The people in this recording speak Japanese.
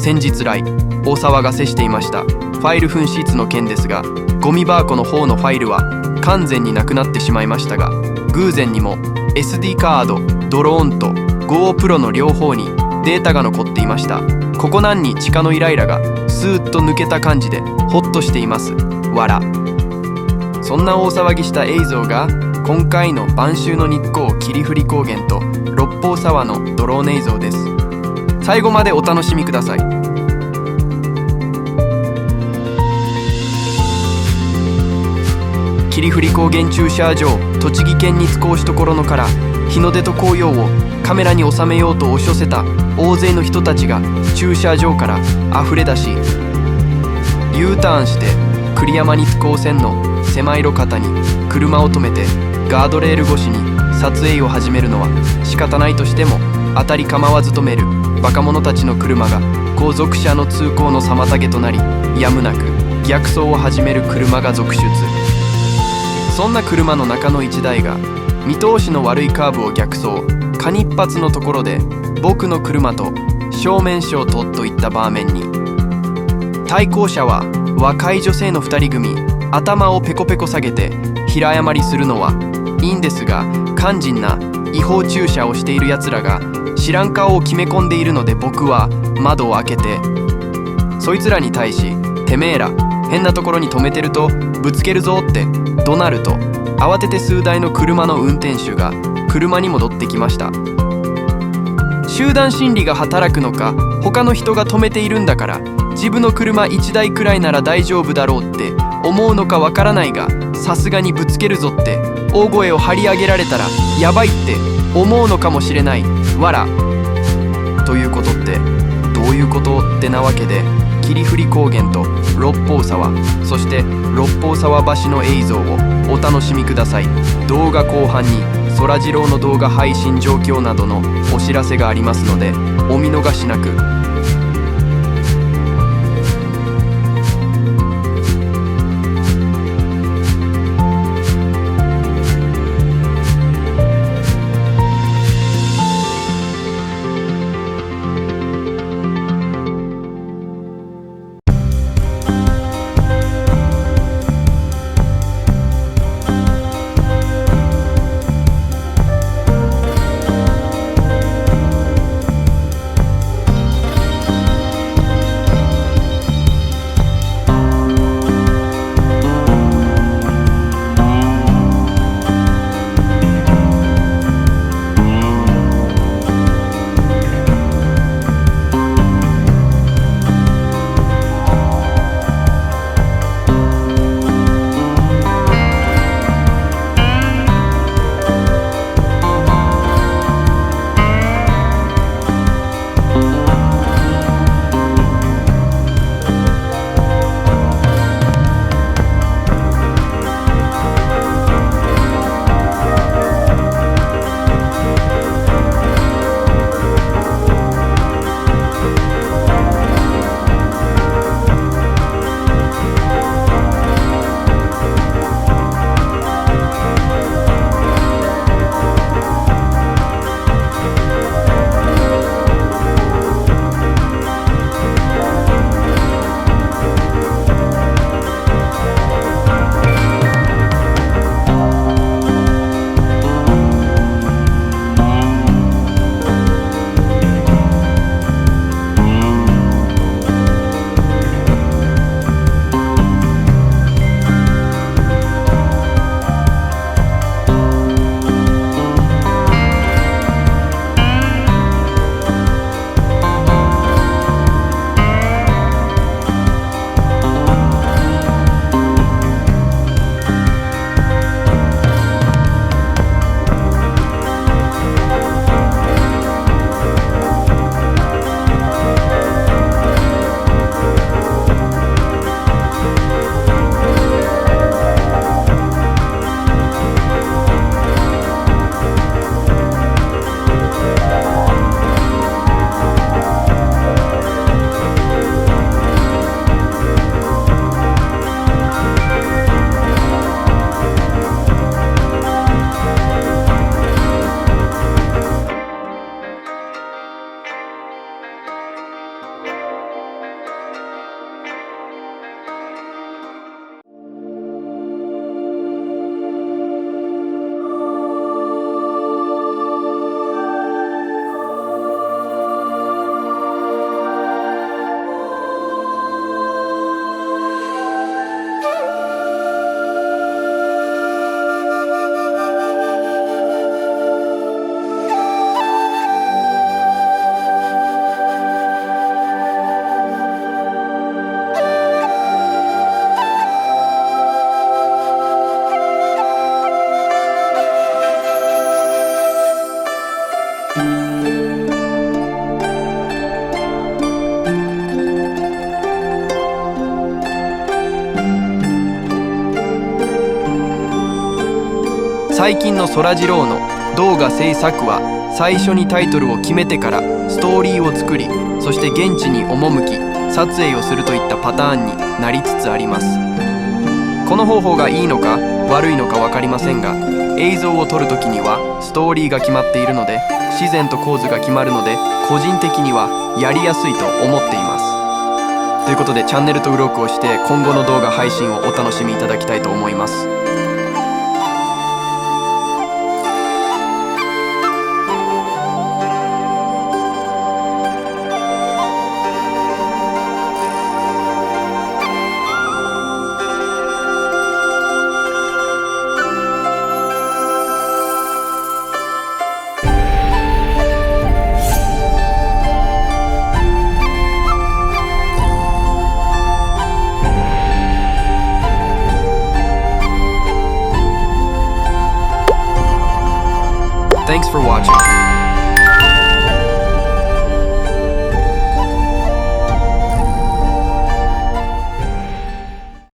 先日来大騒がせしていましたファイル紛失の件ですが、ゴミ箱の方のファイルは完全になくなってしまいましたが、偶然にも SD カード、ドローンと GoPro の両方にデータが残っていました。ここなんに地下のイライラがスーッと抜けた感じでホッとしています。わら。そんな大騒ぎした映像が今回の晩秋の日光霧降高原と六方沢のドローン映像です。最後までお楽しみください。霧降高原駐車場、栃木県日光市ところのから日の出と紅葉をカメラに収めようと押し寄せた大勢の人たちが駐車場から溢れ出し、U ターンして栗山日光線の狭い路肩に車を止めてガードレール越しに撮影を始めるのは仕方ないとしても、当たり構わず止める若者たちの車が後続車の通行の妨げとなり、やむなく逆走を始める車が続出。そんな車の中の1台が見通しの悪いカーブを逆走、間一髪のところで僕の車と正面衝突といった場面に、対向車は若い女性の2人組、頭をペコペコ下げて平謝りするのはいいんですが、肝心な違法駐車をしているやつらが知らん顔を決め込んでいるので、僕は窓を開けてそいつらに対し、てめえら変なところに止めてるとぶつけるぞって怒鳴ると、慌てて数台の車の運転手が車に戻ってきました。集団心理が働くのか、他の人が止めているんだから自分の車1台くらいなら大丈夫だろうって思うのかわからないが、さすがにぶつけるぞって大声を張り上げられたらやばいって思うのかもしれない。わら。ということってどういうことってなわけで、霧降高原と六方沢、そして六方沢橋の映像をお楽しみください。動画後半に宙次郎の動画配信状況などのお知らせがありますのでお見逃しなく。最近のそらジローの動画制作は最初にタイトルを決めてからストーリーを作り、そして現地に赴き撮影をするといったパターンになりつつあります。この方法がいいのか悪いのか分かりませんが、映像を撮るときにはストーリーが決まっているので自然と構図が決まるので、個人的にはやりやすいと思っています。ということでチャンネル登録をして今後の動画配信をお楽しみいただきたいと思います。Thanks for watching.